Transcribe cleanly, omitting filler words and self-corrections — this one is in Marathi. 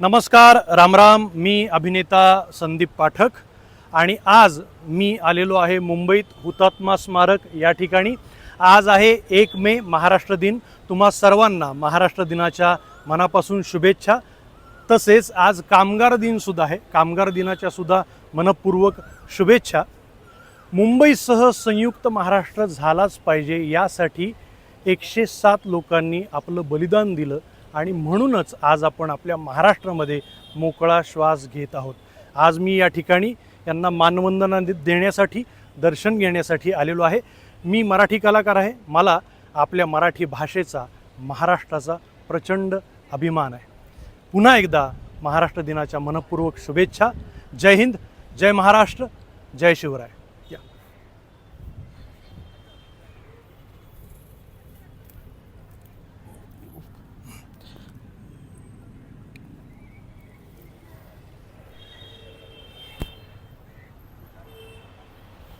नमस्कार, रामराम. मी अभिनेता संदीप पाठक आणि आज मी आलेलो आहे मुंबईत हुतात्मा स्मारक या ठिकाणी. आज आहे 1 मे महाराष्ट्र दिन. तुम्हा सर्वांना महाराष्ट्र दिनाच्या मनापासून शुभेच्छा. तसेच आज कामगार दिनसुद्धा आहे. कामगार दिनाच्या सुद्धा मनपूर्वक शुभेच्छा. मुंबईसह संयुक्त महाराष्ट्र झालाच पाहिजे यासाठी 107 लोकांनी आपलं बलिदान दिलं आणि म्हणूनच आज आपण आपल्या महाराष्ट्रामध्ये मोकळा श्वास घेत आहोत. आज मी या ठिकाणी यांना मानवंदना देण्यासाठी, दर्शन घेण्यासाठी आलेलो आहे. मी मराठी कलाकार आहे. मला आपल्या मराठी भाषेचा, महाराष्ट्राचा प्रचंड अभिमान आहे. पुन्हा एकदा महाराष्ट्र दिनाच्या मनपूर्वक शुभेच्छा. जय हिंद, जय महाराष्ट्र, जय शिवराय.